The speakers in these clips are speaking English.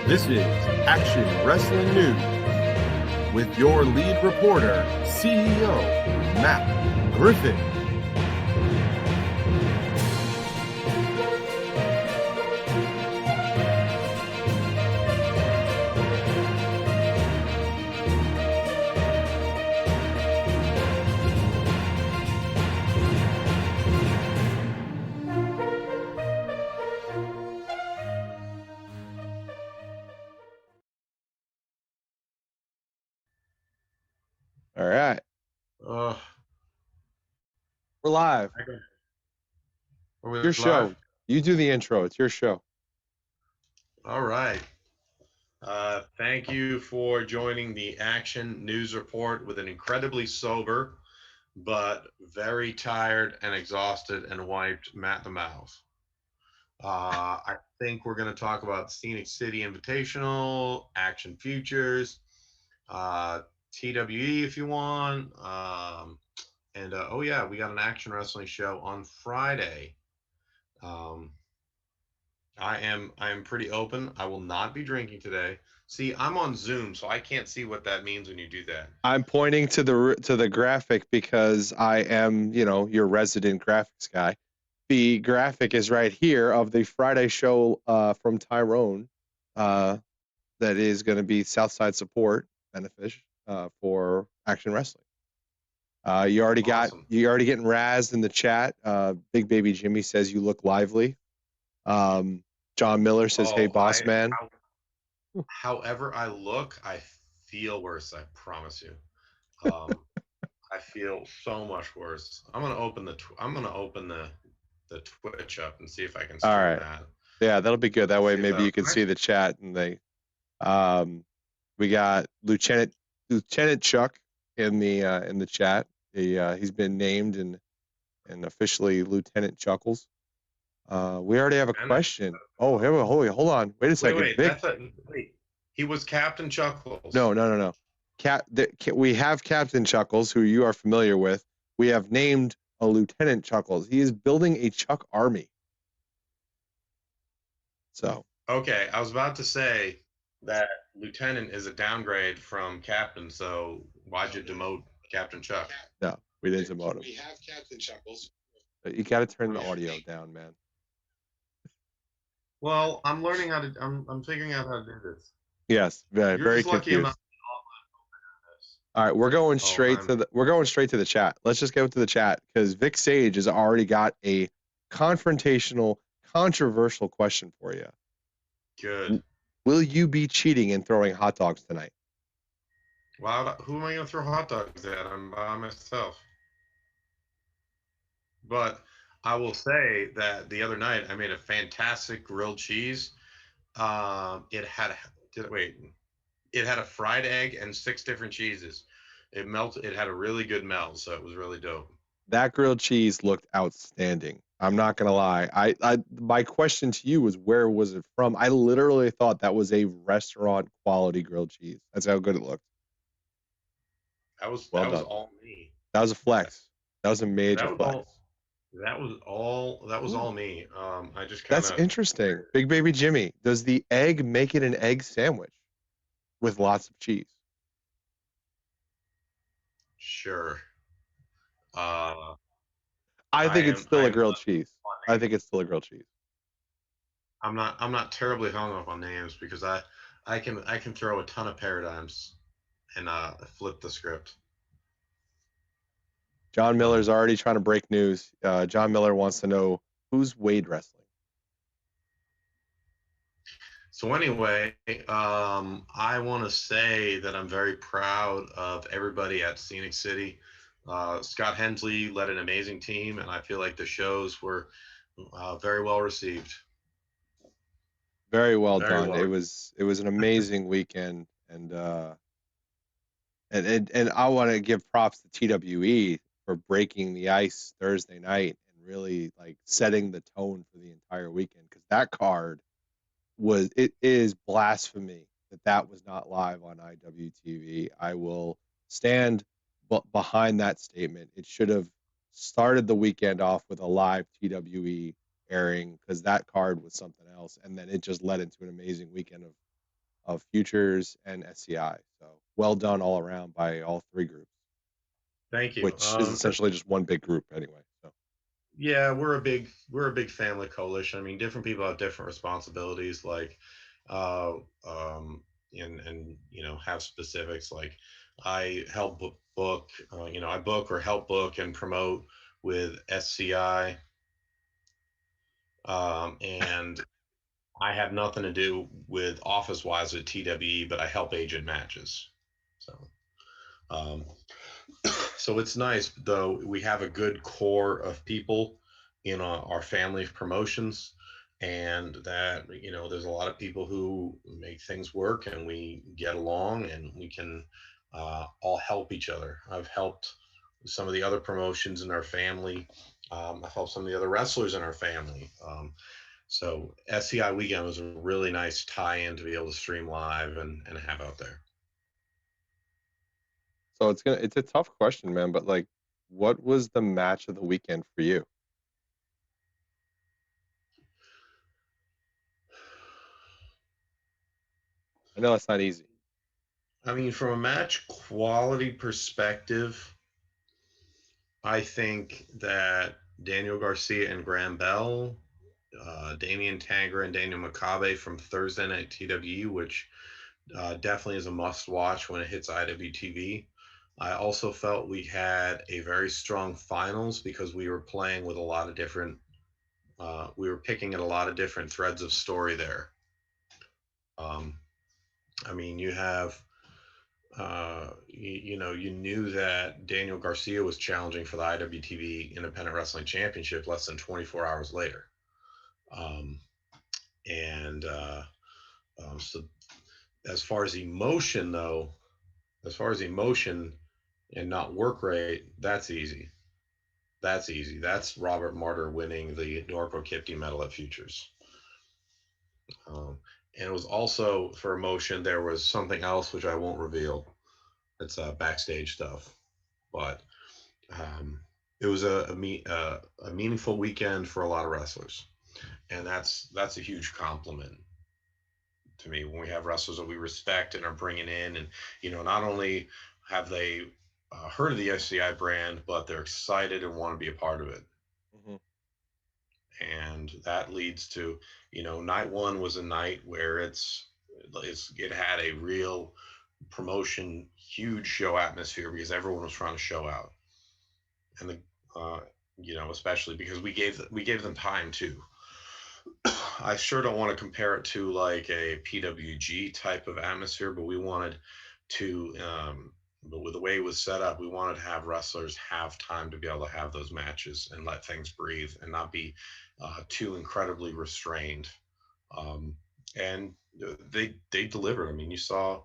This is Action Wrestling News with your lead reporter, CEO Matt Griffin. All right. We're live. Your show. You do the intro. It's your show. All right. Thank you for joining the Action News Report with an incredibly sober, but very tired and exhausted and wiped Matt the Mouse. I think we're going to talk about Scenic City Invitational, Action Futures, TWE if you want. Oh yeah, we got an Action Wrestling show on Friday. I am pretty open. I will not be drinking today. See, I'm on Zoom, so I can't see what that means when you do that. I'm pointing to the graphic because I am, your resident graphics guy. The graphic is right here of the Friday show from Tyrone that is going to be Southside support benefit for Action Wrestling. You already Awesome. you're already getting razzed in the chat. Big Baby Jimmy says you look lively. John Miller says, "Hey, boss man." However I look, I feel worse. I promise you. I feel so much worse. I'm gonna open the Twitch up and see if I can stream that. Yeah, that'll be good. That way, maybe you can see the chat. And we got Lieutenant Chuck in the chat. He's been named and officially Lieutenant Chuckles. We already have a question. Oh, hold on. Wait a second. Wait. He was Captain Chuckles. No. We have Captain Chuckles, who you are familiar with. We have named a Lieutenant Chuckles. He is building a Chuck army. So. Okay, I was about to say that Lieutenant is a downgrade from Captain, so why'd you demote Captain Chuck? No, we didn't demote him. We have Captain Chuckles. You got to turn the audio down, man. Well, I'm learning how to. I'm figuring out how to do this. Yes, very confused. All right, we're going straight to the chat. Let's just go to the chat because Vic Sage has already got a confrontational, controversial question for you. Good. Will you be cheating and throwing hot dogs tonight? Wow, who am I going to throw hot dogs at? I'm by myself. But I will say that the other night I made a fantastic grilled cheese. It had a fried egg and 6 different cheeses. It melted. It had a really good melt, so it was really dope. That grilled cheese looked outstanding. I'm not gonna lie. My question to you was, where was it from? I literally thought that was a restaurant quality grilled cheese. That's how good it looked. That was all me. That was a flex. That was a major flex. That was all me. I just That's interesting. Big Baby Jimmy, does the egg make it an egg sandwich with lots of cheese? Sure. I think it's still a grilled cheese. I think it's still a grilled cheese. I'm not terribly hung up on names because I can throw a ton of paradigms and flip the script. John Miller's already trying to break news. John Miller wants to know who's Wade Wrestling. So anyway, I want to say that I'm very proud of everybody at Scenic City. Scott Hensley led an amazing team, and I feel like the shows were very well received. Very well done. It was an amazing weekend, and I want to give props to TWE for breaking the ice Thursday night and really like setting the tone for the entire weekend, because that card is blasphemy that was not live on IWTV. I will stand behind that statement. It should have started the weekend off with a live TWE airing, because that card was something else, and then it just led into an amazing weekend of of Futures and SCI. So well done all around by all three groups, Thank you. which is essentially just one big group anyway. So Yeah, we're a big family coalition. I mean, different people have different responsibilities, like, uh, and have specifics. Like, I help book, I book or help book and promote with SCI, and I have nothing to do with office wise at TWE, but I help agent matches. So, um, so it's nice though. We have a good core of people in our family of promotions, and that there's a lot of people who make things work, and we get along, and we can all help each other. I've helped some of the other promotions in our family. I've helped some of the other wrestlers in our family. So SCI Weekend was a really nice tie-in to be able to stream live and have out there. so it's a tough question, man, but like, what was the match of the weekend for you? I know that's not easy. I mean, from a match quality perspective, I think that Daniel Garcia and Graham Bell, Damian Tangra and Daniel Makabe from Thursday Night TWE, which definitely is a must watch when it hits IWTV. I also felt we had a very strong finals because we were playing with a lot of different, we were picking at a lot of different threads of story there. I mean, you have, you knew that Daniel Garcia was challenging for the IWTV Independent Wrestling Championship less than 24 hours later. Um, and so as far as emotion, though, as far as emotion and not work rate, that's easy. That's easy. That's Robert Martyr winning the Norco Kipti medal at Futures. And it was also for emotion. There was something else which I won't reveal. It's backstage stuff, but it was a meaningful weekend for a lot of wrestlers, and that's a huge compliment to me when we have wrestlers that we respect and are bringing in, and not only have they heard of the SCI brand, but they're excited and want to be a part of it. Mm-hmm. And that leads to, night one was a night where it had a real promotion, huge show atmosphere because everyone was trying to show out, and especially because we gave them time too. I sure don't want to compare it to like a PWG type of atmosphere, but we wanted to, but with the way it was set up, we wanted to have wrestlers have time to be able to have those matches and let things breathe and not be too incredibly restrained. And they delivered. I mean, you saw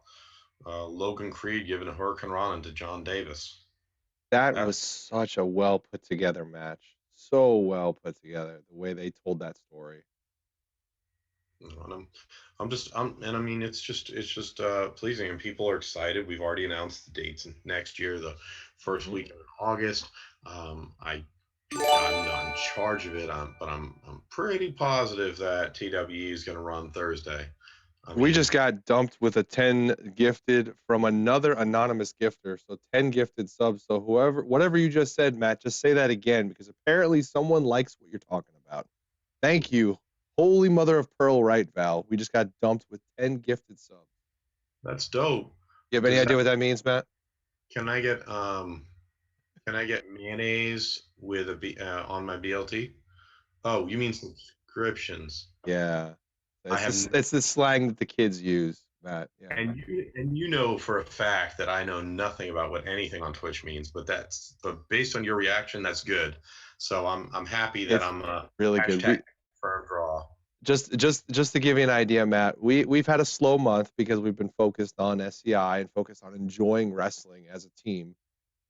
Logan Creed giving a Hurricane Rana to John Davis. That was such a well put together match. So well put together, the way they told that story. And and I mean, it's just pleasing, and people are excited. We've already announced the dates next year, the first week in August. I'm not in charge of it, but I'm pretty positive that TWE is going to run Thursday. We just got dumped with a 10 gifted from another anonymous gifter. So 10 gifted subs. So whatever you just said, Matt, just say that again, because apparently someone likes what you're talking about. Thank you. Holy mother of pearl, right, Val? We just got dumped with 10 gifted subs. That's dope. You have any idea what that means, Matt? Can I get mayonnaise with on my BLT? Oh, you mean subscriptions? Yeah. It's the slang that the kids use, Matt. Yeah. And you know for a fact that I know nothing about what anything on Twitch means, but based on your reaction, that's good. So I'm happy that I'm really good. Firm draw. Just to give you an idea, Matt, we've had a slow month because we've been focused on SCI and focused on enjoying wrestling as a team.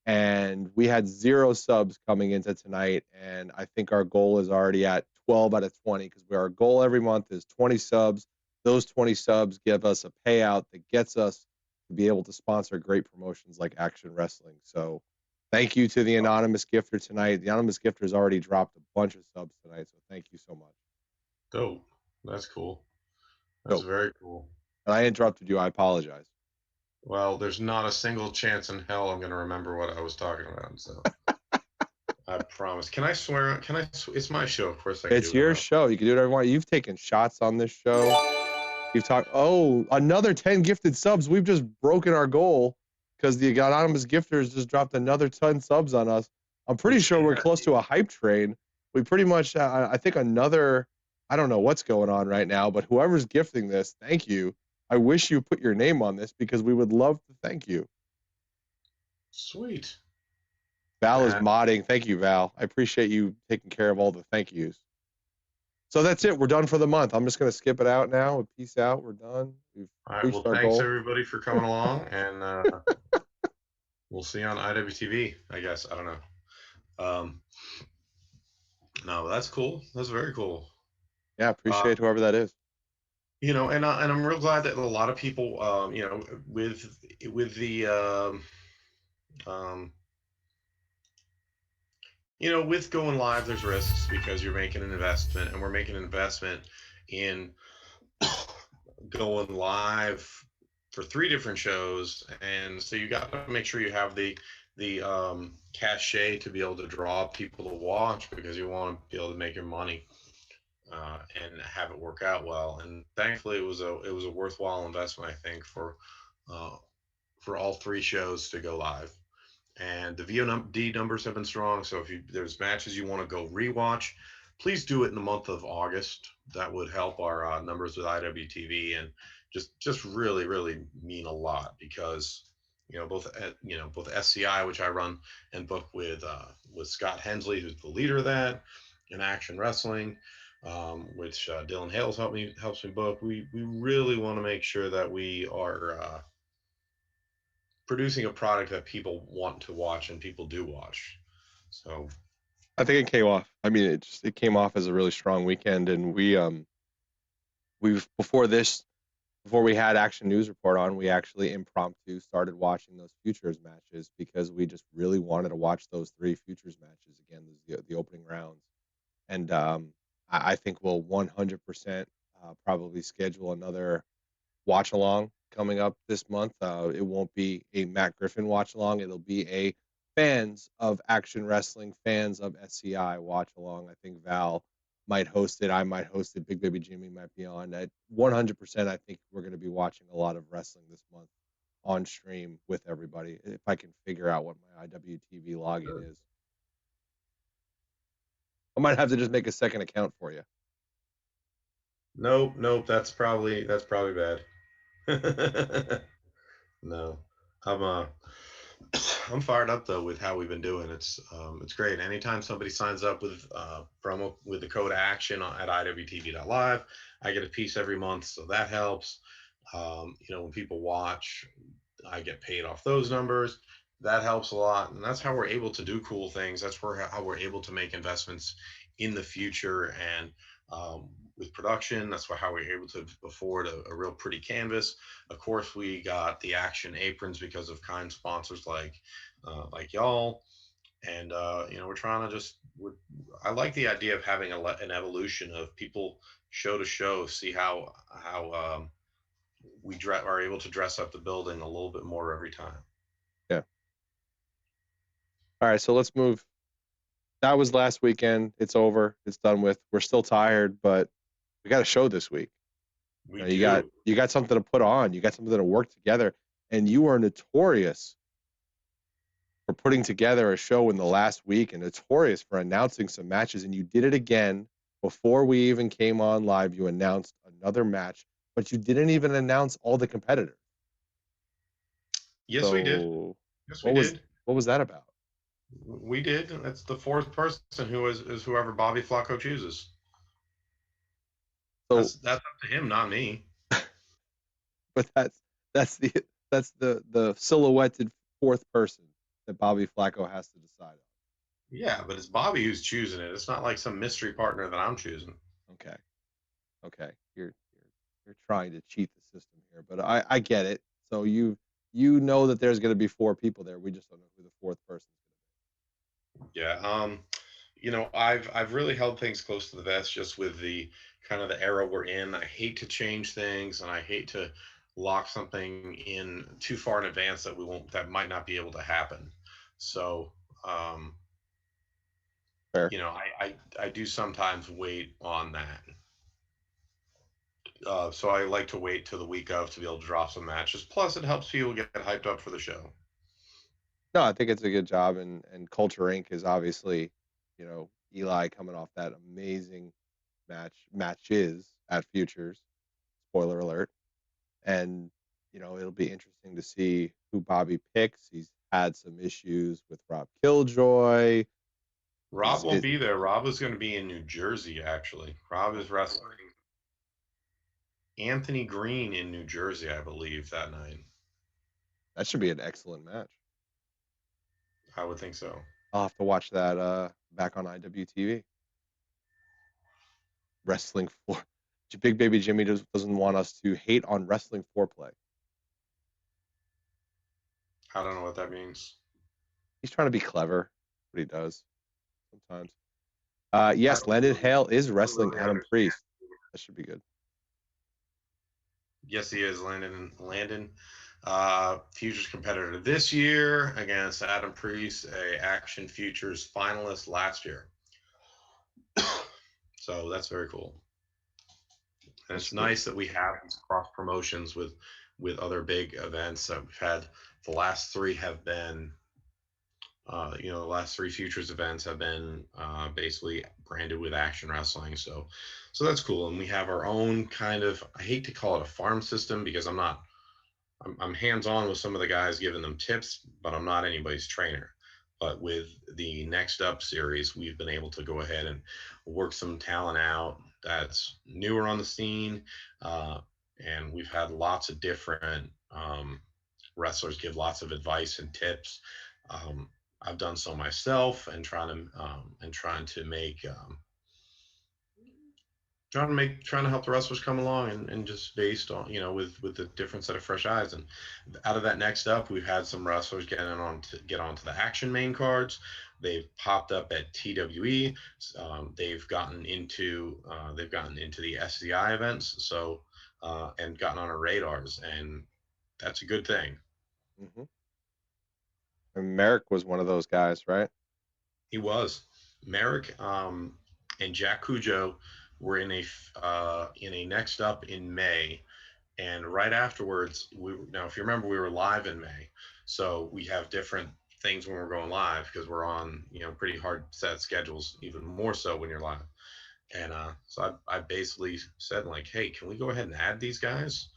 And we had 0 subs coming into tonight, and I think our goal is already at 12 out of 20 because our goal every month is 20 subs. Those 20 subs give us a payout that gets us to be able to sponsor great promotions like Action Wrestling. So thank you to the anonymous gifter tonight. The anonymous gifter has already dropped a bunch of subs tonight, so thank you so much. Dope. That's cool. That's very cool. And I interrupted you. I apologize. Well, there's not a single chance in hell I'm going to remember what I was talking about. So I promise. Can I swear? Can I? It's my show. Of course I can It's do whatever your I want. show. You can do whatever you want. You've taken shots on this show. You've talked. Oh, another 10 gifted subs. We've just broken our goal because the anonymous gifters just dropped another 10 subs on us. I'm pretty Which sure we're close to a hype train. We pretty much, I think another, I don't know what's going on right now, but whoever's gifting this, thank you. I wish you put your name on this because we would love to thank you. Sweet. Val is modding. Thank you, Val. I appreciate you taking care of all the thank yous. So that's it. We're done for the month. I'm just going to skip it out now. Peace out. We're done. We've All right. reached Well, our thanks goal. everybody for coming along, and we'll see you on IWTV. I guess I don't know. No, that's cool. That's very cool. Yeah, appreciate whoever that is. You know, and I'm real glad that a lot of people, you know, with the you know, with going live, there's risks because you're making an investment, and we're making an investment in going live for 3 different shows, and so you got to make sure you have the cachet to be able to draw people to watch, because you want to be able to make your money and have it work out well. And thankfully, it was a worthwhile investment, I think, for all 3 shows to go live. And the VOD numbers have been strong. So if there's matches you want to go rewatch, please do it in the month of August. That would help our numbers with IWTV, and just really mean a lot, because both SCI, which I run and book with Scott Hensley, who's the leader of that, and Action Wrestling, which Dylan Hales helps me book. We really want to make sure that we are producing a product that people want to watch and people do watch. So I think it came off. I mean, it came off as a really strong weekend, and we've before we had Action News Report on, we actually impromptu started watching those futures matches because we just really wanted to watch those 3 futures matches again, the opening rounds, and I think we'll 100% probably schedule another watch along coming up this month. It won't be a Matt Griffin watch along. It'll be a fans of Action Wrestling, fans of SCI watch along. I think Val might host it. I might host it. Big Baby Jimmy might be on. At 100%, I think we're going to be watching a lot of wrestling this month on stream with everybody, if I can figure out what my iwtv login is. I might have to just make a second account for you. Nope. That's probably bad. No, I'm fired up though with how we've been doing. It's great. Anytime somebody signs up with promo with the code ACTION at iwtv.live, I get a piece every month, so that helps. When people watch, I get paid off those numbers. That helps a lot, and that's how we're able to do cool things. That's how we're able to make investments in the future, and with production, that's how we're able to afford a real pretty canvas. Of course, we got the Action aprons because of kind sponsors like y'all, and we're trying to I like the idea of having an evolution of people show to show, see how we are able to dress up the building a little bit more every time. Yeah. All right, so let's move. That was last weekend. It's over. It's done with. We're still tired, but we got a show this week. You got something to put on. You got something to work together, and you are notorious for putting together a show in the last week, and notorious for announcing some matches. And you did it again before we even came on live. You announced another match, but you didn't even announce all the competitors. Yes, we did. Yes, we did. What was that about? We did. That's the 4th person, who is whoever Bobby Flacco chooses. So that's up to him, not me. But that's the silhouetted 4th person that Bobby Flacco has to decide on. Yeah, but it's Bobby who's choosing it. It's not like some mystery partner that I'm choosing. Okay. You're trying to cheat the system here, but I get it. So you know that there's going to be 4 people there. We just don't know who the 4th person is going to be. Yeah. I've really held things close to the vest, just with the kind of the era we're in. I hate to change things, and I hate to lock something in too far in advance that might not be able to happen. So, Fair. I do sometimes wait on that. So I like to wait till the week of to be able to drop some matches. Plus, it helps people get hyped up for the show. No, I think it's a good job, and Culture Inc. is obviously, Eli coming off that amazing matches at Futures. Spoiler alert. And it'll be interesting to see who Bobby picks. He's had some issues with Rob Killjoy. Rob won't be there. Rob is going to be in New Jersey, actually. Rob is wrestling Anthony Green in New Jersey, I believe, that night. That should be an excellent match. I would think so. I'll have to watch that back on IWTV. Wrestling for Big Baby Jimmy doesn't want us to hate on wrestling foreplay. I don't know what that means. He's trying to be clever, but he does sometimes. Yes, Landon Hale is wrestling Adam Priest. That should be good. Yes, he is. Landon, Futures competitor this year against Adam Priest, a Action Futures finalist last year. So that's very cool. And it's nice that we have these cross promotions with other big events that we've had. The last three have been, the last three Futures events have been basically branded with Action Wrestling. So that's cool. And we have our own kind of, I hate to call it a farm system because I'm hands-on with some of the guys giving them tips, but I'm not anybody's trainer. But with the Next Up series, we've been able to go ahead and work some talent out that's newer on the scene. And we've had lots of different wrestlers give lots of advice and tips. I've done so myself and trying to help the wrestlers come along and just based on, with a different set of fresh eyes. And out of that Next Up, we've had some wrestlers get onto the Action main cards. They've popped up at TWE. They've gotten into the SCI events. So, and gotten on our radars, and that's a good thing. Mm-hmm. And Merrick was one of those guys, right? He was. Merrick and Jack Cujo were in a Next Up in May, and right afterwards, now if you remember, we were live in May, so we have different things when we're going live because we're on pretty hard set schedules, even more so when you're live. And so I basically said, like, hey, can we go ahead and add these guys?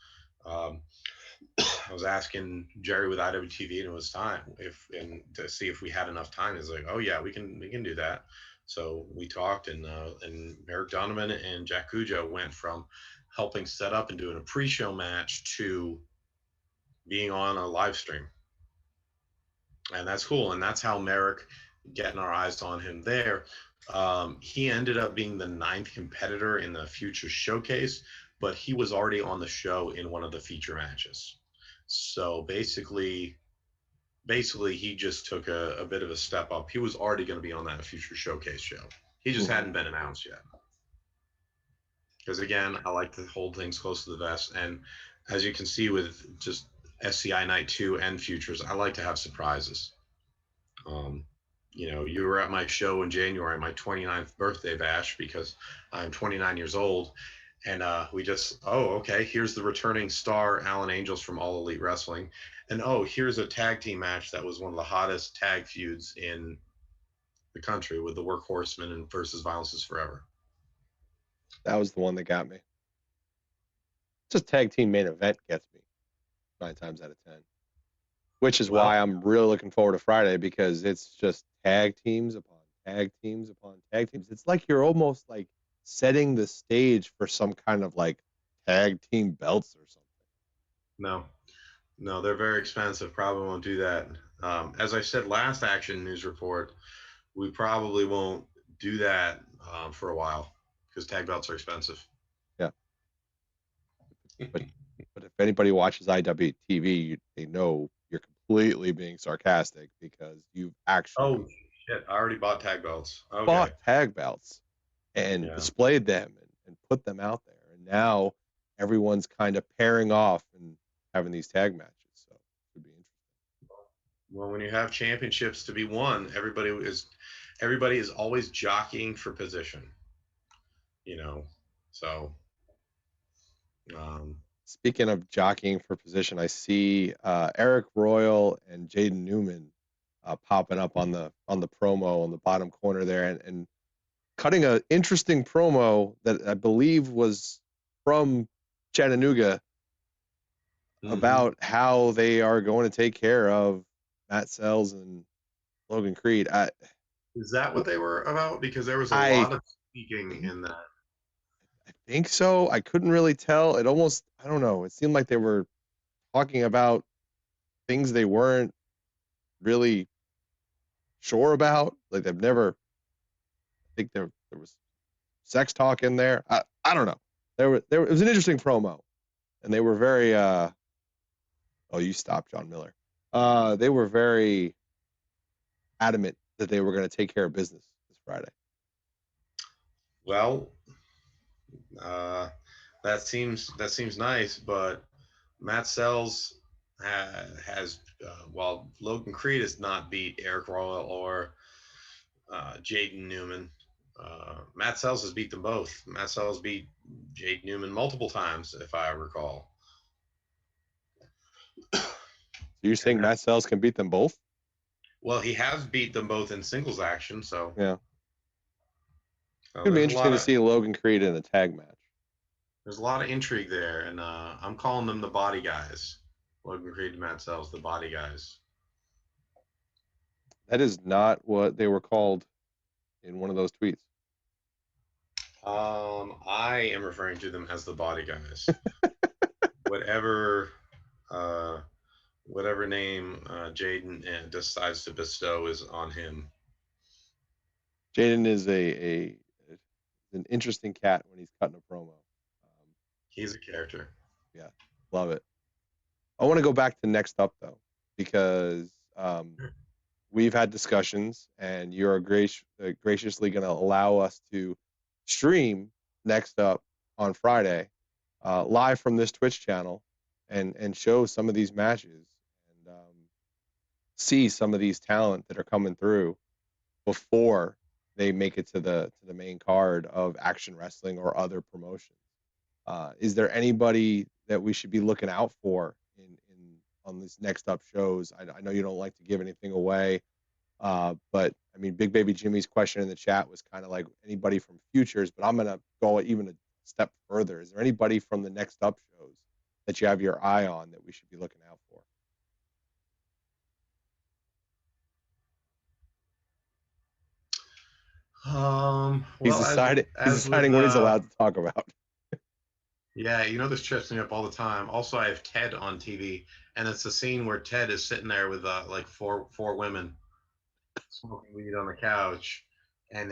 I was asking Jerry with IWTV, and it was time to see if we had enough time. He's like, oh yeah, we can do that. So we talked, and Eric Donovan and Jack Cujo went from helping set up and doing a pre-show match to being on a live stream. And that's cool. And that's how Merrick, getting our eyes on him there, he ended up being the 9th competitor in the Future Showcase, but he was already on the show in one of the feature matches. So basically he just took a bit of a step up. He was already going to be on that Future Showcase show. He just hadn't been announced yet. Because again, I like to hold things close to the vest. And as you can see with just SCI Night 2 and Futures, I like to have surprises. You were at my show in January, my 29th birthday bash, because I'm 29 years old. And we just, okay, here's the returning star, Alan Angels from All Elite Wrestling. And here's a tag team match that was one of the hottest tag feuds in the country with the Workhorsemen and versus Violence is Forever. That was the one that got me. Just tag team main event gets me 9 times out of 10. Which is why I'm really looking forward to Friday, because it's just tag teams upon tag teams upon tag teams. It's like you're almost like setting the stage for some kind of like tag team belts or something. No, they're very expensive. Probably won't do that. As I said last Action News Report, we probably won't do that for a while because tag belts are expensive. Yeah. But if anybody watches IWTV, they know you're completely being sarcastic because you've actually I already bought tag belts. Okay. Bought tag belts and displayed them and put them out there, and now everyone's kind of pairing off and having these tag matches. So it should be interesting. Well, when you have championships to be won, everybody is always jockeying for position. So speaking of jockeying for position, I see Eric Royal and Jaden Newman popping up on the promo on the bottom corner there, and cutting an interesting promo that I believe was from Chattanooga about how they are going to take care of Matt Sells and Logan Creed. Is that what they were about? Because there was a I lot of speaking in that. I think so. I couldn't really tell. It almost, I don't know. It seemed like they were talking about things they weren't really sure about. Like they've never, I think there was sex talk in there. I don't know. It was an interesting promo, and they were very. Oh, you stopped, John Miller. They were very adamant that they were going to take care of business this Friday. Well, that seems nice, but Matt Sells has while Logan Creed has not beat Eric Royal or Jaden Newman. Matt Sells has beat them both. Matt Sells beat Jaden Newman multiple times, if I recall. So you're saying Matt Sells can beat them both? Well, he has beat them both in singles action, so yeah. It's gonna be interesting to see Logan Creed in a tag match. There's a lot of intrigue there, and I'm calling them the body guys. Logan Creed and Matt Sells, the body guys. That is not what they were called in one of those tweets. I am referring to them as the body guys. whatever name Jaden decides to bestow is on him. Jaden is an interesting cat when he's cutting a promo. He's a character. Yeah, love it. I want to go back to Next Up though, because we've had discussions, and you're graciously going to allow us to stream Next Up on Friday, live from this Twitch channel, and show some of these matches and see some of these talent that are coming through before they make it to the main card of Action Wrestling or other promotions. Is there anybody that we should be looking out for on these Next Up shows? I know you don't like to give anything away, but I mean, Big Baby Jimmy's question in the chat was kind of like anybody from Futures, but I'm gonna go even a step further. Is there anybody from the Next Up shows that you have your eye on that we should be looking out for? Well, he's deciding what he's allowed to talk about. Yeah, this trips me up all the time. Also, I have Ted on TV, and it's a scene where Ted is sitting there with like four women smoking weed on the couch, and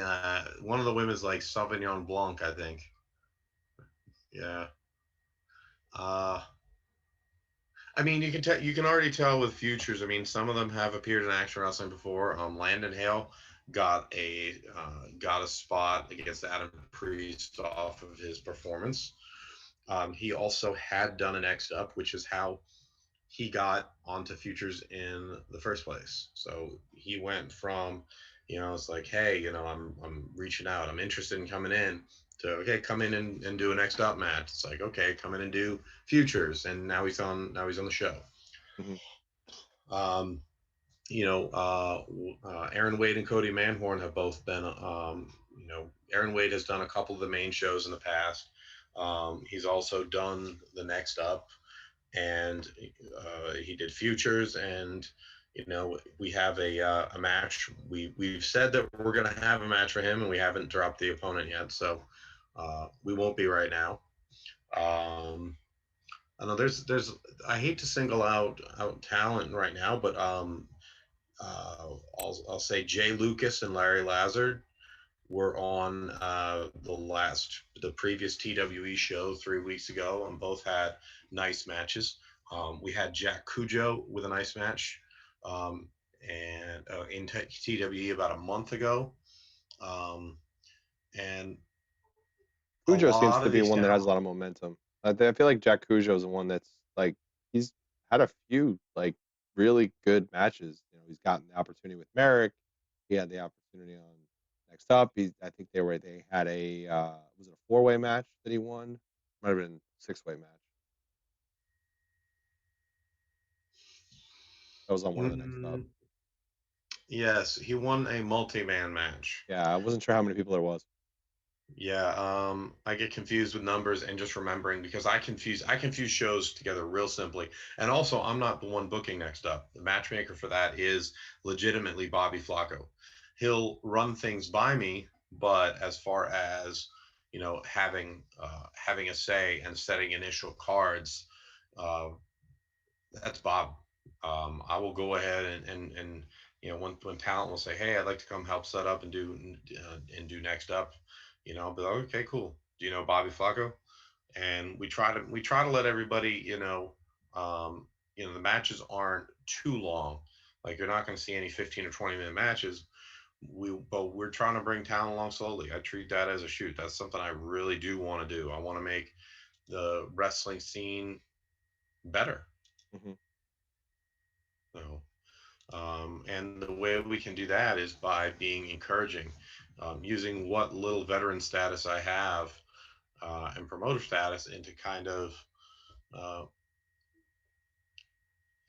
one of the women's like Sauvignon Blanc, I think. Yeah. I mean, you can already tell with Futures. I mean, some of them have appeared in Action Wrestling before. Landon Hale got a spot against Adam Priest off of his performance. He also had done an Next Up, which is how he got onto Futures in the first place. So he went from, it's like, hey, I'm reaching out, I'm interested in coming in, to okay, come in and do a Next Up match. It's like, okay, come in and do Futures, and now he's on the show. Mm-hmm. Aaron Wade and Cody Manhorn have both been, Aaron Wade has done a couple of the main shows in the past. He's also done the Next Up, and he did Futures, and we have a match. We've said that we're going to have a match for him, and we haven't dropped the opponent yet, so we won't be right now. I know there's I hate to single out talent right now, but I'll say Jay Lucas and Larry Lazard were on the previous TWE show 3 weeks ago, and both had nice matches. We had Jack Cujo with a nice match, and in TWE about a month ago. And Cujo seems to be one that has a lot of momentum. I feel like Jack Cujo is the one that's like, he's had a few like really good matches. You know, he's gotten the opportunity with Merrick. He had the opportunity on Next Up. I think they had a was it a 4-way match that he won? Might have been a 6-way match. That was on one of the Next Up. Yes, he won a multi-man match. Yeah, I wasn't sure how many people there was. Yeah, I get confused with numbers and just remembering because I confuse shows together real simply. And also, I'm not the one booking Next Up. The matchmaker for that is legitimately Bobby Flacco. He'll run things by me, but as far as having a say and setting initial cards, uh, that's Bob. I will go ahead and when talent will say, "Hey, I'd like to come help set up and do Next Up," I'll be like, "Okay, cool. Do you know Bobby Flacco?" And we try to let everybody, the matches aren't too long. Like you're not going to see any 15 or 20-minute matches. But we're trying to bring talent along slowly. I treat that as a shoot. That's something I really do want to do. I want to make the wrestling scene better. Mm-hmm. So, and the way we can do that is by being encouraging, using what little veteran status I have and promoter status into kind of uh,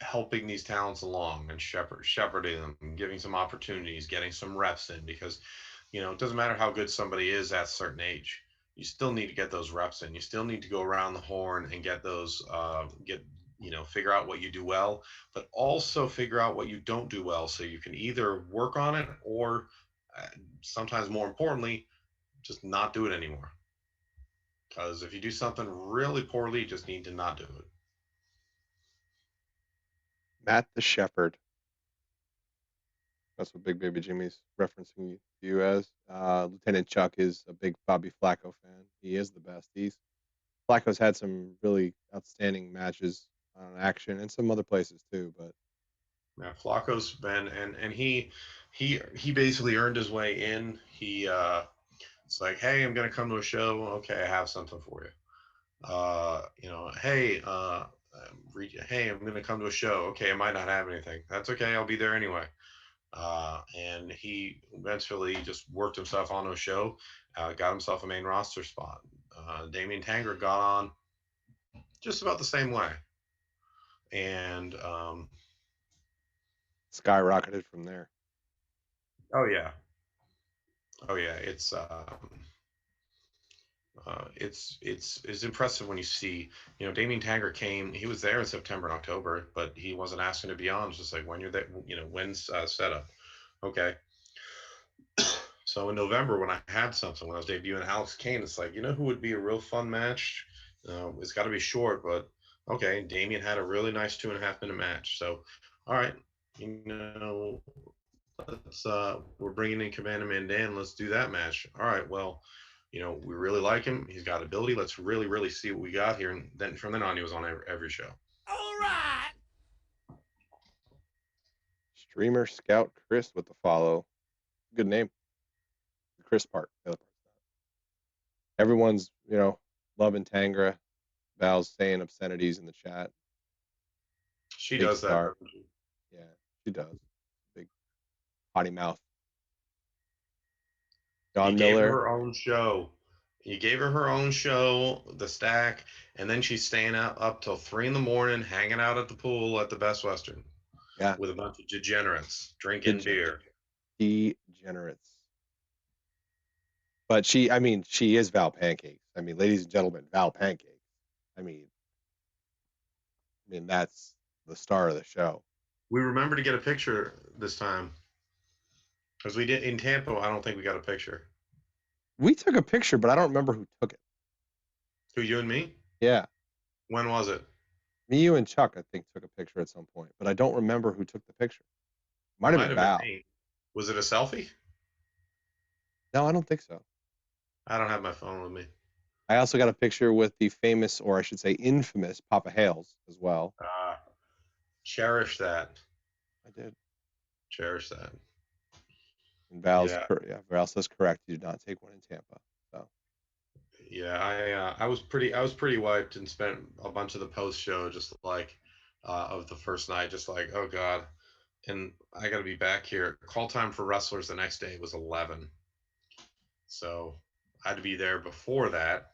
helping these talents along and shepherding them, and giving some opportunities, getting some reps in, because it doesn't matter how good somebody is at a certain age. You still need to get those reps in. You still need to go around the horn and get those figure out what you do well, but also figure out what you don't do well, so you can either work on it or sometimes more importantly, just not do it anymore. Because if you do something really poorly, you just need to not do it. Matt the Shepherd. That's what Big Baby Jimmy's referencing you as. Lieutenant Chuck is a big Bobby Flacco fan. He is the best. Flacco's had some really outstanding matches on Action and some other places too. But yeah, Flacco's been and he basically earned his way in. It's like, hey, I'm gonna come to a show. Okay, I have something for you. Hey, hey, I'm gonna come to a show. Okay, I might not have anything. That's okay. I'll be there anyway. And he eventually just worked himself onto a show, got himself a main roster spot. Damien Tanger got on just about the same way, and skyrocketed from there. oh yeah, it's impressive when you see, Damien Tanger came. He was there in September and October, but he wasn't asking to be on. It's just like when you're there, when's setup. Okay. So in November, when I had something, when I was debuting Alex Kane, it's like, who would be a real fun match? It's got to be short, but okay. Damien had a really nice 2.5-minute match. So, all right, let's we're bringing in Commander Mandan. Let's do that match. All right, well, we really like him. He's got ability. Let's really, really see what we got here. And then from then on, he was on every show. All right. Streamer Scout Chris with the follow. Good name. The Chris part. The other part's not. Everyone's, loving Tangra. Val's saying obscenities in the chat. She Big does star. that. Yeah, she does. Big potty mouth. John You Miller. gave her own show. You gave her her own show, the stack, and then she's staying out up till 3 a.m, hanging out at the pool at the Best Western. Yeah. With a bunch of degenerates drinking beer. Degenerates. But she is Val Pancakes. Ladies and gentlemen, Val Pancakes. That's the star of the show. We remember to get a picture this time. Because we did in Tampa, I don't think we got a picture. We took a picture, but I don't remember who took it. Who, you and me? Yeah. When was it? Me, you, and Chuck, I think, took a picture at some point, but I don't remember who took the picture. Might have been Val. Me. Was it a selfie? No, I don't think so. I don't have my phone with me. I also got a picture with the famous, or I should say infamous, Papa Hales as well. Cherish that. I did. Cherish that. And Val says correct. You did not take one in Tampa. So. Yeah, I was pretty wiped and spent a bunch of the post show just like, of the first night, just like, oh God. And I got to be back here. Call time for wrestlers the next day was 11. So I had to be there before that.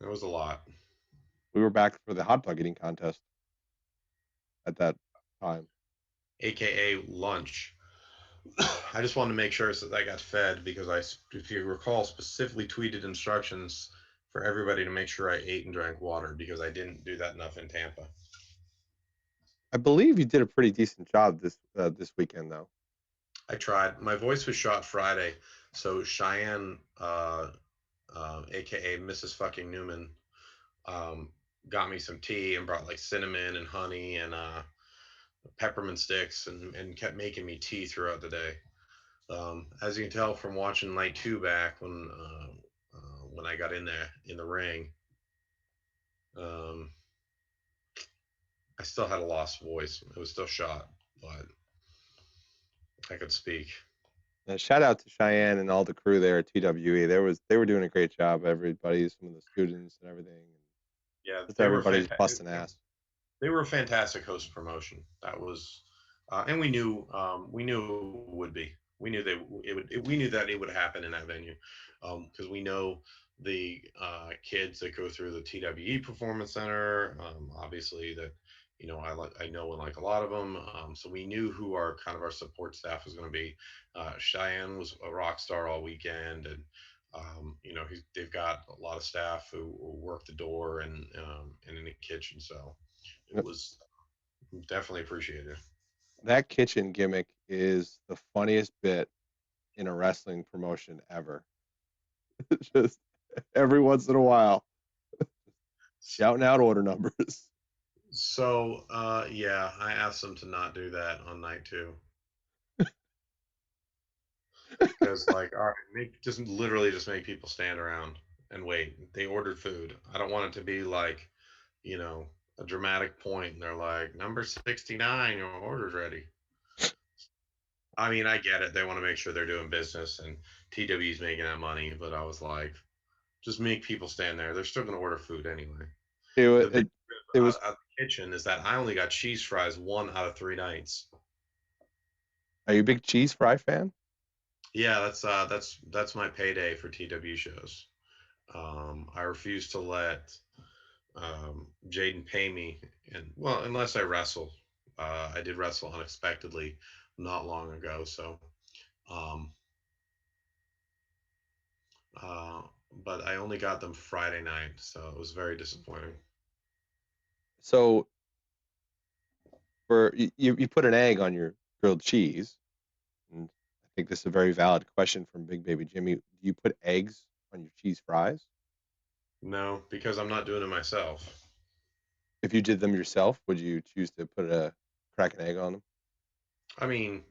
It was a lot. We were back for the hot dog eating contest at that time. AKA lunch. I just wanted to make sure so that I got fed because I, if you recall, specifically tweeted instructions for everybody to make sure I ate and drank water because I didn't do that enough in Tampa. I believe you did a pretty decent job this weekend, though. I tried. My voice was shot Friday, so Cheyenne, aka Mrs. Fucking Newman, got me some tea and brought like cinnamon and honey and peppermint sticks and kept making me tea throughout the day. As you can tell from watching night 2 back when I got in there in the ring, I still had a lost voice. It was still shot, but I could speak. Shout out to Cheyenne and all the crew there at TWE. They were doing a great job. Everybody, some of the students and everything. Yeah, Just they were everybody's fantastic. busting ass. They were a fantastic host promotion. That was, and we knew it would be. We knew we knew that it would happen in that venue, because we know the kids that go through the TWE Performance Center. Obviously, that I know and like a lot of them. So we knew who our kind of our support staff was going to be. Cheyenne was a rock star all weekend, and they've got a lot of staff who work the door and in the kitchen. So it was definitely appreciated. That kitchen gimmick is the funniest bit in a wrestling promotion ever. Just every once in a while, shouting out order numbers. So yeah, I asked them to not do that on night 2. Because like, all right, just literally just make people stand around and wait. They ordered food. I don't want it to be like, a dramatic point and they're like, number 69, your order's ready. I mean, I get it. They want to make sure they're doing business and TW's making that money, but I was like, just make people stand there. They're still going to order food anyway. The big It was. out of the kitchen is that I only got cheese fries 1 out of 3 nights. Are you a big cheese fry fan? Yeah, that's my payday for TW shows. I refuse to let Jaden pay me, and well, unless I wrestle. I did wrestle unexpectedly not long ago, so um, but I only got them Friday night, so it was very disappointing. So you put an egg on your grilled cheese, and I think this is a very valid question from Big Baby Jimmy. Do you put eggs on your cheese fries? No, because I'm not doing it myself. If you did them yourself, would you choose to crack an egg on them? I mean,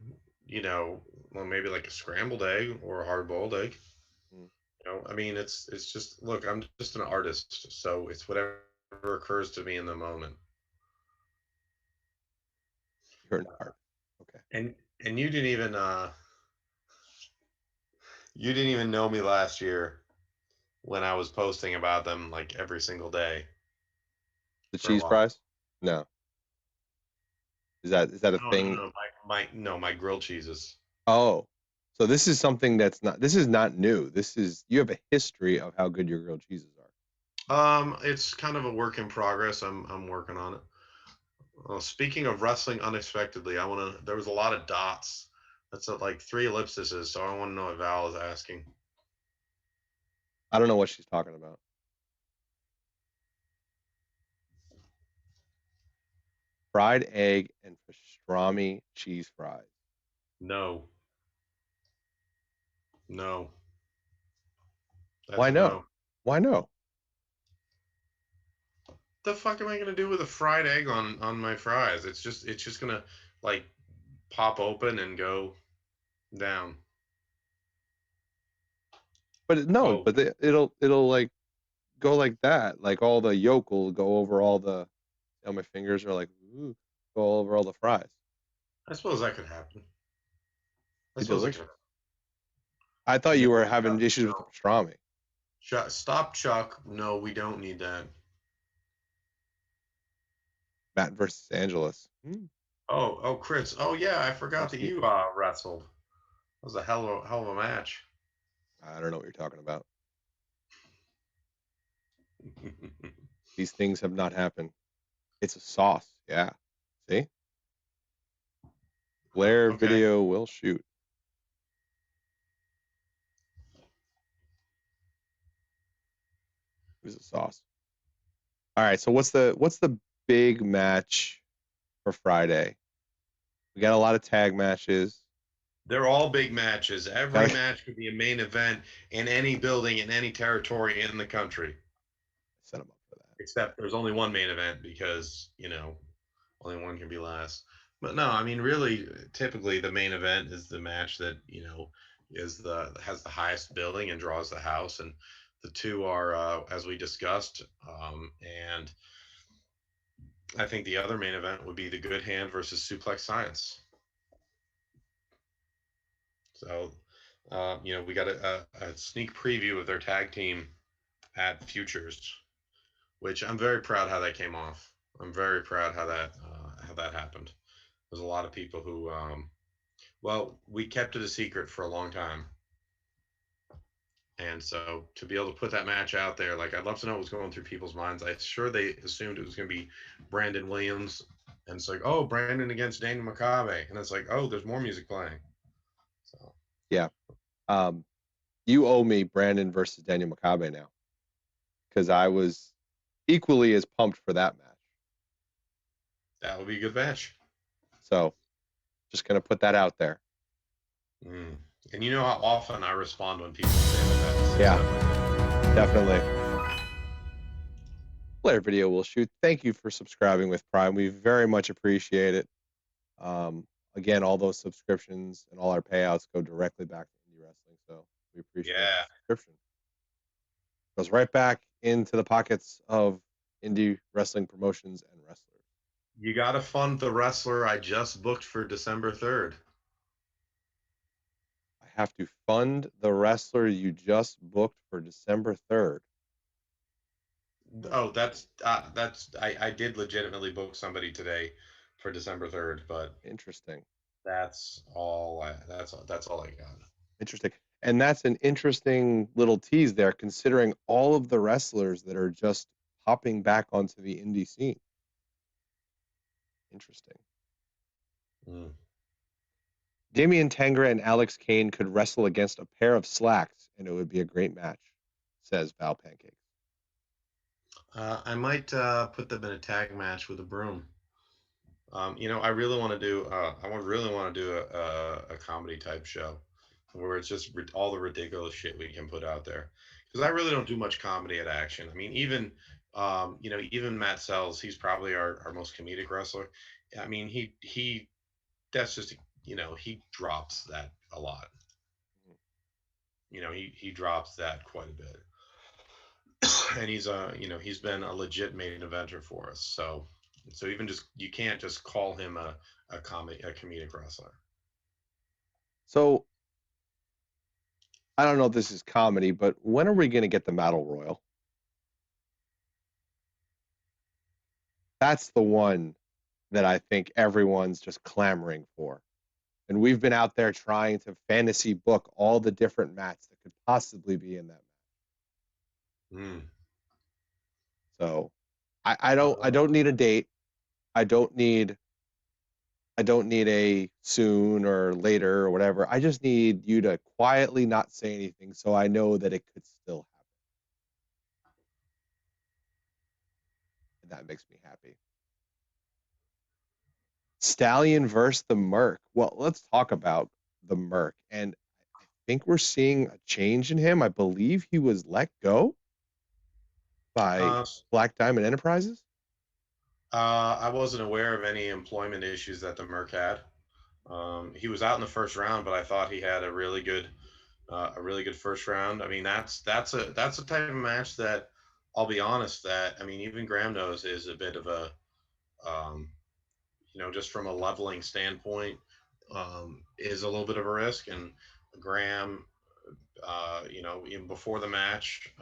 well, maybe like a scrambled egg or a hard-boiled egg. I mean, it's just, look, I'm just an artist, so it's whatever occurs to me in the moment. You're an art. Okay. And you didn't even know me last year when I was posting about them like every single day. The cheese fries? No. Is that a thing? No, my grilled cheeses. Oh, so this is something this is not new. You have a history of how good your grilled cheeses are. It's kind of a work in progress. I'm working on it. Speaking of wrestling unexpectedly, there was a lot of dots. That's like 3 ellipses, so I want to know what Val is asking. I don't know what she's talking about. Fried egg and pastrami cheese fries. No. Why no? No. Why no? The fuck am I gonna do with a fried egg on my fries? It's just gonna like pop open and go down. But no, but it'll like go like that. Like all the yolk will go over all the. My fingers are like go over all the fries. I suppose that could happen. I thought you were having issues with the pastrami. Stop, Chuck. No, we don't need that. Matt versus Angelus. Oh, Chris. Oh yeah, I forgot that Sweet. you wrestled. That was a hell of a match. I don't know what you're talking about. These things have not happened. It's a sauce. Yeah. See? Blair Okay. video will shoot. It was a sauce. All right. So what's the big match for Friday? We got a lot of tag matches. They're all big matches. Every Gotta match could be a main event in any building in any territory in the country. set them up for that. Except there's only one main event because, only one can be last. But no, I mean, really, typically the main event is the match that, has the highest billing and draws the house. And the two are, as we discussed, and I think the other main event would be the Good Hand versus Suplex Science. So, we got a sneak preview of their tag team at Futures, which I'm very proud how that came off. I'm very proud how that happened. There's a lot of people who, well, we kept it a secret for a long time, and so to be able to put that match out there, like I'd love to know what was going through people's minds. I'm sure they assumed it was going to be Brandon Williams, and it's like, oh, Brandon against Daniel Makabe, and it's like, oh, there's more music playing. So Yeah. You owe me Brandon versus Daniel Makabe now, because I was equally as pumped for that match. that would be a good match. So just gonna put that out there. And you know how often I respond when people say that. Yeah, definitely. Blair video will shoot. Thank you for subscribing with Prime. We very much appreciate it. Again, all those subscriptions and all our payouts go directly back to indie wrestling. So we appreciate the subscription. Goes right back into the pockets of indie wrestling promotions and wrestlers. You got to fund the wrestler I just booked for December 3rd. I have to fund the wrestler you just booked for December 3rd. Oh, that's I did legitimately book somebody today for December 3rd, but Interesting. that's all I got. Interesting. And that's an interesting little tease there, considering all of the wrestlers that are just popping back onto the indie scene. Interesting. Damian Tangra and Alex Kane could wrestle against a pair of slacks, and it would be a great match, says Val Pancakes. I might put them in a tag match with a broom. I really want to do. Really want to do a comedy type show where it's just all the ridiculous shit we can put out there. Because I really don't do much comedy at Action. I mean, even even Matt Sells, he's probably our most comedic wrestler. I mean, he that's just he drops that a lot. He drops that quite a bit. And he's been a legit main eventer for us. So even just you can't just call him a comedic wrestler. So I don't know if this is comedy, but when are we going to get the Battle Royal? That's the one that I think everyone's just clamoring for. And we've been out there trying to fantasy book all the different mats that could possibly be in that match. So I don't need a date. I don't need a soon or later or whatever. I just need you to quietly not say anything so I know that it could still happen. And that makes me happy. Stallion versus the Merc. Well, let's talk about the Merc. And I think we're seeing a change in him. I believe he was let go by Black Diamond Enterprises. I wasn't aware of any employment issues that the Merc had. He was out in the first round, but I thought he had a really good first round. I mean, that's a type of match that I'll be honest that I mean even Graham knows is a bit of a just from a leveling standpoint is a little bit of a risk, and Graham even before the match,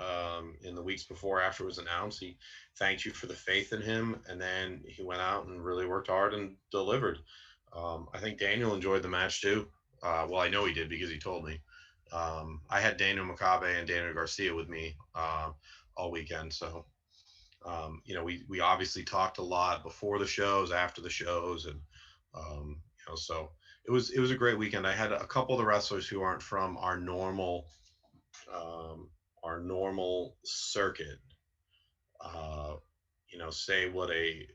in the weeks before after it was announced, he thanked you for the faith in him, and then he went out and really worked hard and delivered. I think Daniel enjoyed the match too. Well, I know he did because he told me. I had Daniel Makabe and Daniel Garcia with me all weekend, so we obviously talked a lot before the shows, after the shows, and so it was a great weekend. I had a couple of the wrestlers who aren't from um, our normal circuit, uh, say what a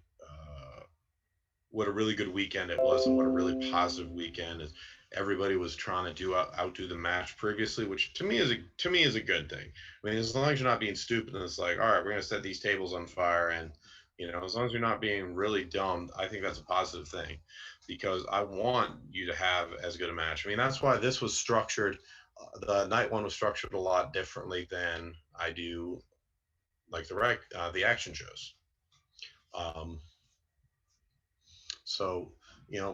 really good weekend it was, and what a really positive weekend is. Everybody was trying to outdo the match previously, which to me is a good thing. I mean, as long as you're not being stupid and it's like, all right, we're gonna set these tables on fire, and as long as you're not being really dumb, I think that's a positive thing, because I want you to have as good a match. I mean, that's why this was structured. The night one was structured a lot differently than I do, like the action shows. Um, So,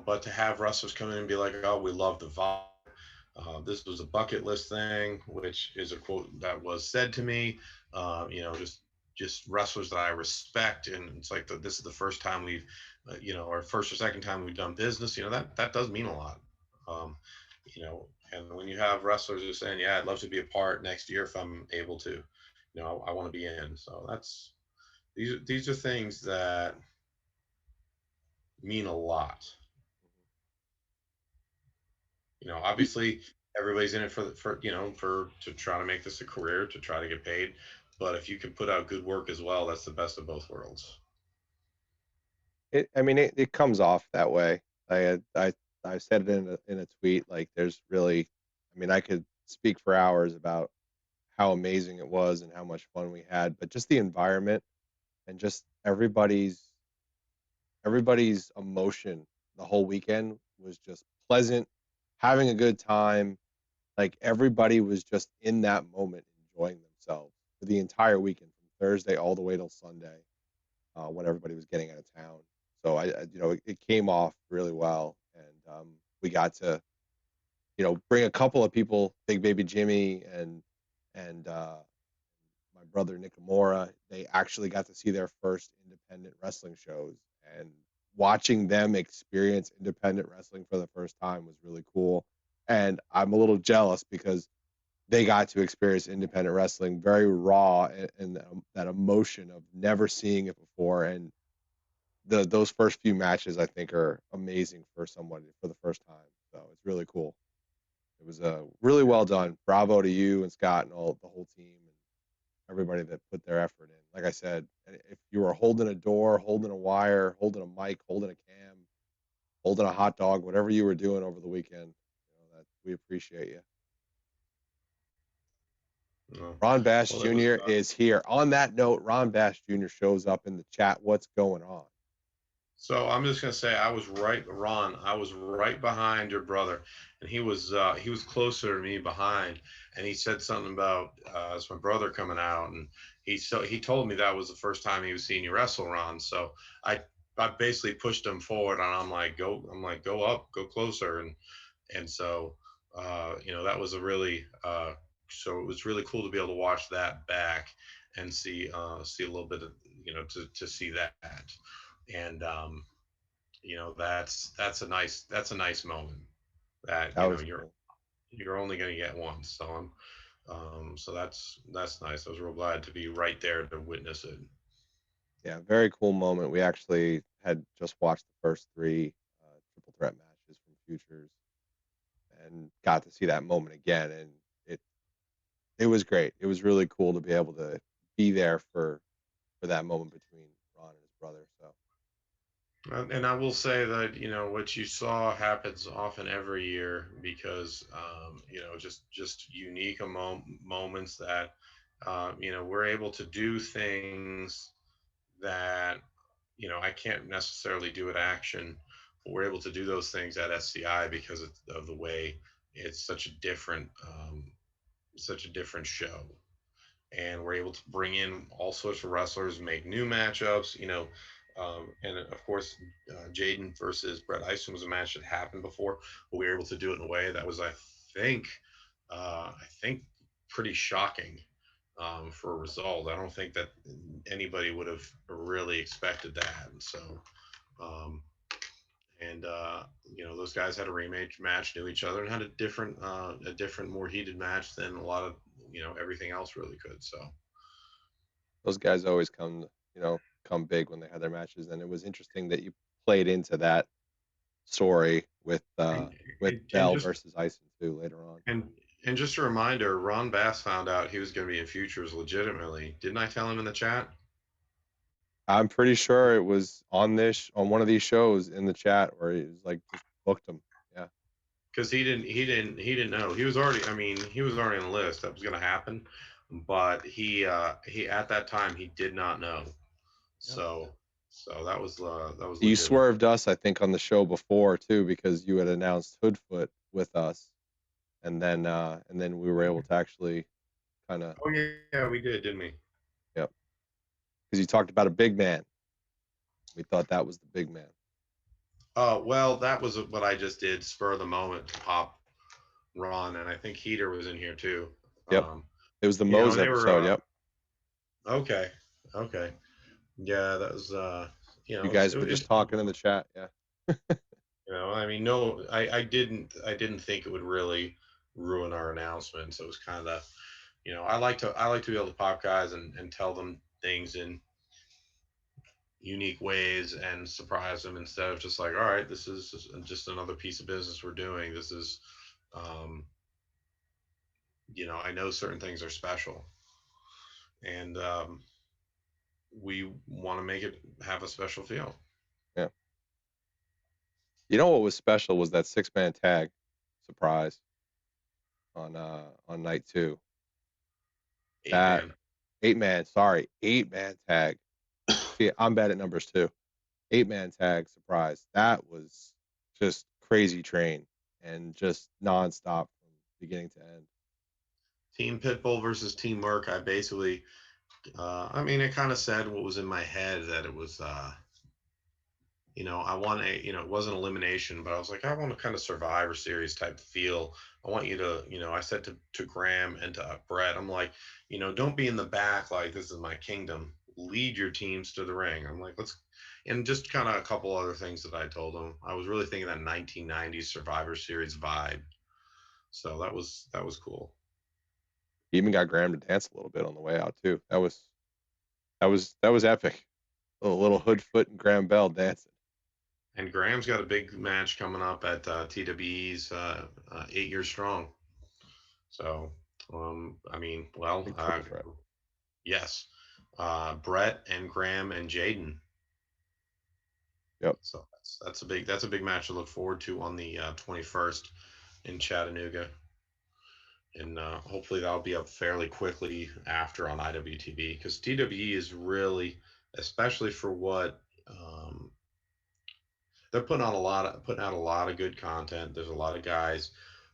but to have wrestlers come in and be like, oh, we love the vibe. This was a bucket list thing, which is a quote that was said to me. Just wrestlers that I respect, and it's like this is the first time we've, or first or second time we've done business. That does mean a lot. Um, and when you have wrestlers who are saying, yeah, I'd love to be a part next year if I'm able to, I want to be in. So these are things that mean a lot. Obviously everybody's in it for to try to make this a career, to try to get paid. But if you can put out good work as well, that's the best of both worlds. It comes off that way. I said it in a tweet. Like, there's really, I could speak for hours about how amazing it was and how much fun we had, but just the environment and just everybody's emotion the whole weekend was just pleasant, having a good time. Like, everybody was just in that moment enjoying themselves for the entire weekend, from Thursday all the way till Sunday, when everybody was getting out of town. So it came off really well, and we got to bring a couple of people, Big Baby Jimmy and my brother Nikamura. They actually got to see their first independent wrestling shows, and watching them experience independent wrestling for the first time was really cool. And I'm a little jealous because they got to experience independent wrestling very raw, and that emotion of never seeing it before. And those first few matches, I think, are amazing for someone for the first time. So it's really cool. It was really well done. Bravo to you and Scott and the whole team and everybody that put their effort in. Like I said, if you were holding a door, holding a wire, holding a mic, holding a cam, holding a hot dog, whatever you were doing over the weekend, that we appreciate you. No. Ron Bash Well, Jr. is here. On that note, Ron Bash Jr. shows up in the chat. What's going on? So I'm just gonna say Ron. I was right behind your brother, and he was closer to me behind, and he said something about it's my brother coming out, and he told me that was the first time he was seeing you wrestle, Ron. So I basically pushed him forward, and go up, go closer, and so that was so it was really cool to be able to watch that back and see a little bit of to see that, and that's a nice moment that That was you're cool. you're only going to get once. So that's nice. I was real glad to be right there to witness it. Yeah, very cool moment. We actually had just watched the first three triple threat matches from Futures and got to see that moment again, and it was great. It was really cool to be able to be there for that moment between Ron and his brother. So And I will say that what you saw happens often every year, because just unique moments that we're able to do things that I can't necessarily do at Action, but we're able to do those things at SCI because of the way it's such a different show, and we're able to bring in all sorts of wrestlers, make new matchups. And of course, Jaden versus Brett Eisen was a match that happened before, but we were able to do it in a way that was, I think, I think pretty shocking for a result. I don't think that anybody would have really expected that. And so, um, and those guys had a rematch match, knew each other, and had a different, more heated match than a lot of everything else really could. So Those guys always come big when they had their matches, and it was interesting that you played into that story with and, and Bell just versus Ison too later on. and and just a reminder, Ron Bass found out he was going to be in Futures legitimately. Didn't I tell him in the chat? I'm pretty sure it was on one of these shows in the chat where he was like just booked him. Yeah. Because he didn't know. He was already, I mean, he was already on the list that was going to happen, but he at that time he did not know. Yep. So that was You legitimate. swerved us, I think, on the show before too, because you had announced Hoodfoot with us, and then we were able to actually kind of, Oh yeah, we did, didn't we? yep, because you talked about a big man. We thought that was the big man. Well, that was what I just did, spur of the moment to pop Ron, and I think Heater was in here too. Yep. It was the Moe's They were episode. Yep. okay, okay, yeah, that was You guys were it's just talking in the chat. Yeah. I mean, no, I didn't think it would really ruin our announcement. So it was kind of, I like to be able to pop guys and tell them things in unique ways and surprise them instead of just like, all right, this is just another piece of business we're doing. This is, um, I know certain things are special, and we want to make it have a special feel. Yeah. You know what was special was that 6-man tag surprise on night 2. Eight That man. 8-man, sorry, 8-man tag. See, I'm bad at numbers too. 8-man tag surprise. That was just crazy train and just nonstop from beginning to end. Team Pitbull versus Team Merc. I basically, I mean, it kind of said what was in my head, that it was, I want it wasn't elimination, but I was like, I want a kind of Survivor Series type feel. I want you to, I said to Graham and to Brett, I'm like, don't be in the back like this is my kingdom. Lead your teams to the ring. I'm like, and just kind of a couple other things that I told them. I was really thinking that 1990s Survivor Series vibe. So that was cool. He even got Graham to dance a little bit on the way out too. That was epic. A little Hoodfoot and Graham Bell dancing. And Graham's got a big match coming up at TWE's 8 Years Strong. So, I mean, well, Big triple threat. yes, Brett and Graham and Jaden. Yep. So that's a big match to look forward to on the 21st in Chattanooga, and hopefully that'll be up fairly quickly after on IWTV, because TWE is really, especially for what they're putting out a lot of good content. There's a lot of guys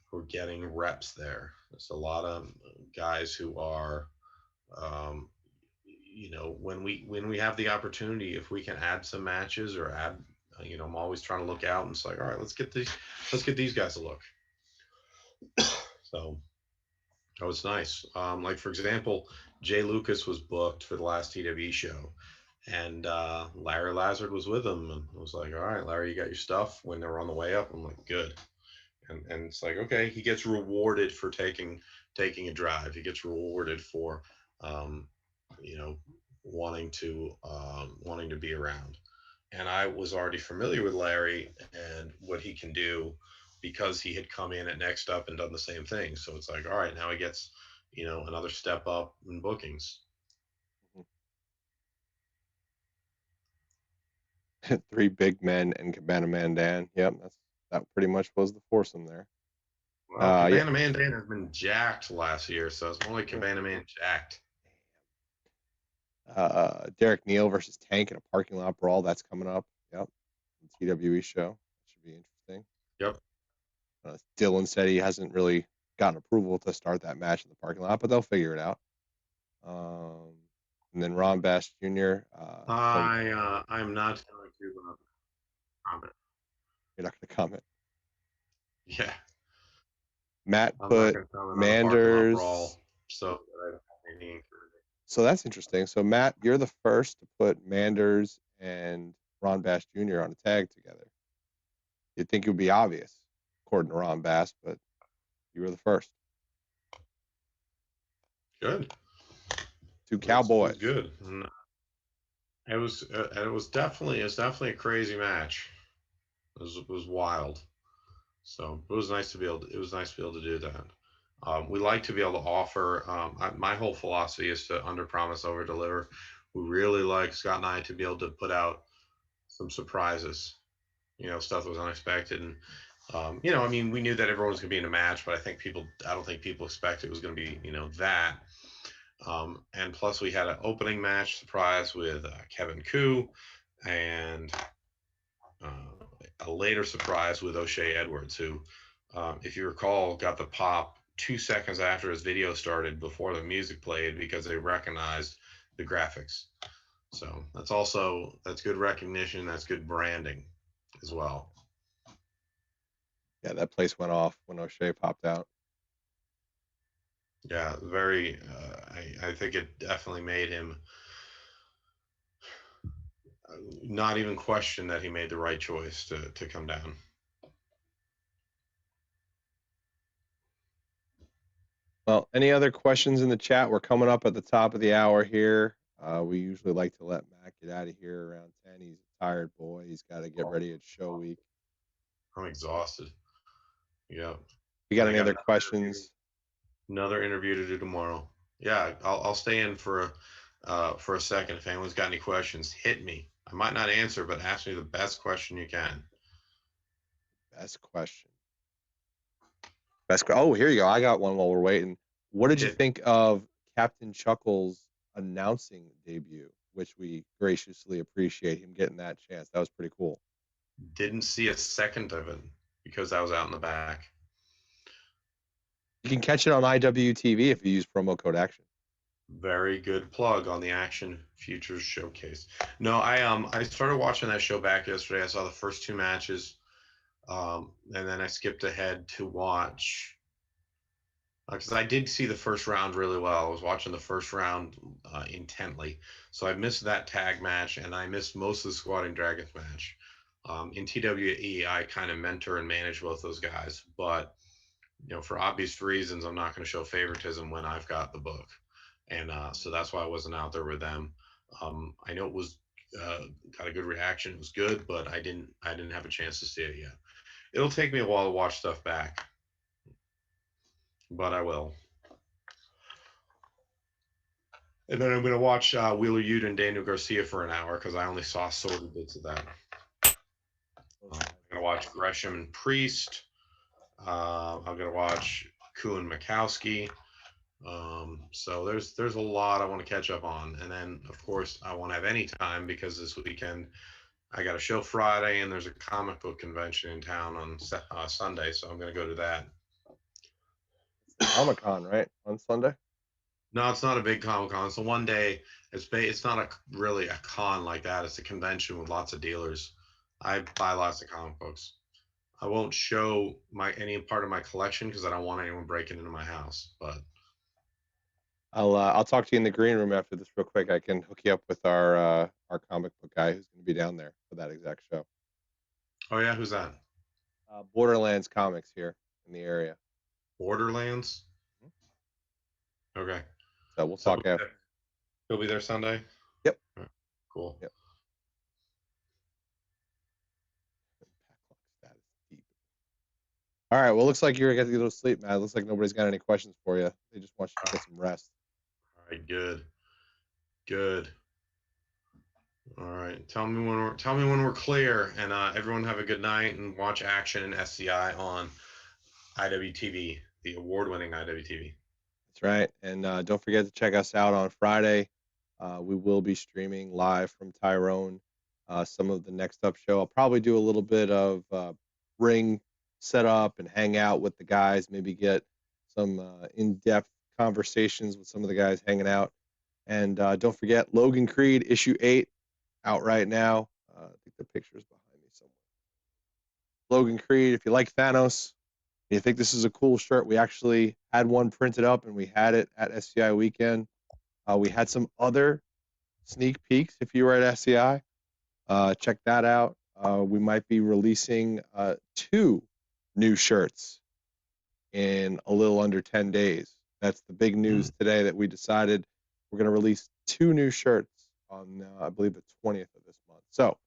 who are getting reps there. There's a lot of guys who are, um, when we have the opportunity, if we can add some matches or add, I'm always trying to look out and it's like, all right, let's get these guys a look. So that was nice. Like for example, Jay Lucas was booked for the last TWE show, and Larry Lazard was with him, and I was like, all right, Larry, you got your stuff. When they were on the way up, I'm like, good. And it's like, okay, he gets rewarded for taking a drive. He gets rewarded for, um, wanting to be around. And I was already familiar with Larry and what he can do, because he had come in at Next Up and done the same thing. So it's like, all right, now he gets, another step up in bookings. 3 big men and Cabana Man Dan. Yep, that pretty much was the foursome there. Well, Cabana Man Dan has been jacked last year, so it's more like Cabana Man jacked. Derek Neal versus Tank in a parking lot brawl. That's coming up. Yep. The TWE show. Should be interesting. Yep. Dylan said he hasn't really gotten approval to start that match in the parking lot, but they'll figure it out. And then Ron Bass Jr. I'm not going to comment. You're not going to comment. Yeah. Matt I'm not put going to comment on a parking lot Manders. brawl, so that I don't have any encouragement. So that's interesting. So Matt, you're the first to put Manders and Ron Bass Jr. on a tag together. You'd think it would be obvious, according to Ron Bass, but you were the first. Good. Two Cowboys. That's good. It was definitely a crazy match. It was wild. So it was nice to be able to do that. We like to be able to offer. My whole philosophy is to under promise, over deliver. We really like Scott and I to be able to put out some surprises. Stuff that was unexpected, and I mean, we knew that everyone was going to be in a match, but I don't think people expected it was going to be that. And plus, we had an opening match surprise with Kevin Koo, and a later surprise with O'Shea Edwards, who, if you recall, got the pop 2 seconds after his video started before the music played because they recognized the graphics. So that's good recognition. That's good branding as well. Yeah, that place went off when O'Shea popped out. Yeah, very. I think it definitely made him not even question that he made the right choice to come down. Well, any other questions in the chat? We're coming up at the top of the hour here. We usually like to let Matt get out of here around 10. He's a tired boy. He's got to get ready at show week. I'm exhausted. Yeah. You got any other questions? Another interview to do tomorrow. Yeah, I'll stay in for a second. If anyone's got any questions, hit me. I might not answer, but ask me the best question you can. Best question. Oh, here you go. I got one while we're waiting. What did you think of Captain Chuckles' announcing debut, which we graciously appreciate him getting that chance? That was pretty cool. Didn't see a second of it because I was out in the back. You can catch it on iwtv if you use promo code ACTION. Very good plug on the Action Futures Showcase. No, I started watching that show back yesterday. I saw the first 2 matches, and then I skipped ahead to watch because I did see the first round really well. I was watching the first round intently, so I missed that tag match, and I missed most of the Squatting Dragons match. In TWE, I kind of mentor and manage both those guys, but for obvious reasons, I'm not going to show favoritism when I've got the book. And so that's why I wasn't out there with them. I know it was got a good reaction. It was good, but I didn't have a chance to see it yet. It'll take me a while to watch stuff back, but I will. And then I'm going to watch Wheeler Yuta and Daniel Garcia for an hour because I only saw sort of bits of that. I'm going to watch Gresham and Priest. I'm going to watch Koo and Mikowski. So there's a lot I want to catch up on, and then of course I won't have any time because this weekend I got a show Friday and there's a comic book convention in town on Sunday, so I'm going to go to that. Comic-Con, right, on Sunday? No, it's not a big Comic-Con. It's a one day. It's not really a con like that. It's a convention with lots of dealers. I buy lots of comic books. I won't show any part of my collection because I don't want anyone breaking into my house, but I'll talk to you in the green room after this real quick. I can hook you up with our comic book guy who's going to be down there for that exact show. Oh yeah, who's that? Borderlands Comics here in the area. Borderlands. Mm-hmm. Okay. So we'll talk after. He'll be there Sunday. Yep. Right. Cool. Yep. All right. Well, looks like you're gonna get a little sleep, man. It looks like nobody's got any questions for you. They just want you to get some rest. All right. Good. Good. All right. Tell me when we're clear, and everyone have a good night and watch Action and SCI on IWTV, the award-winning IWTV. That's right. And don't forget to check us out on Friday. We will be streaming live from Tyrone. Some of the Next Up show. I'll probably do a little bit of ring set up and hang out with the guys, maybe get some in-depth conversations with some of the guys hanging out. And don't forget, Logan Creed, issue 8, out right now. I think the picture is behind me somewhere. Logan Creed, if you like Thanos, you think this is a cool shirt, we actually had one printed up and we had it at SCI weekend. We had some other sneak peeks if you were at SCI. Check that out. We might be releasing 2 new shirts in a little under 10 days. That's the big news today, that we decided we're going to release 2 new shirts on, I believe, the 20th of this month. So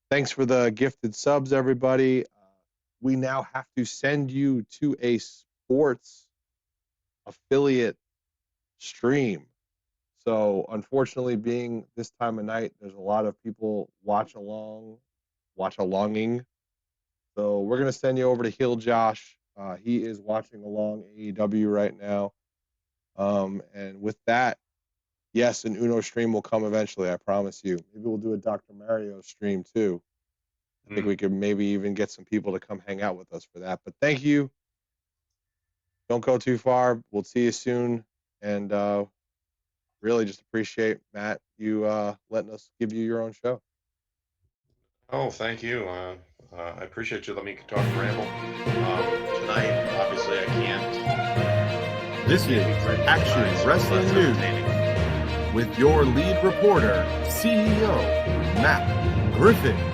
thanks for the gifted subs, everybody. We now have to send you to a sports affiliate stream. So unfortunately, being this time of night, there's a lot of people watch alonging. So we're going to send you over to Heel Josh. He is watching along AEW right now. And with that, yes, an Uno stream will come eventually, I promise you. Maybe we'll do a Dr. Mario stream too. I think we could maybe even get some people to come hang out with us for that. But thank you. Don't go too far. We'll see you soon. And really just appreciate, Matt, you letting us give you your own show. Oh, thank you. I appreciate you letting me talk ramble. Tonight, obviously, I can't. This is Action Wrestling News with your lead reporter, CEO Matt Griffin.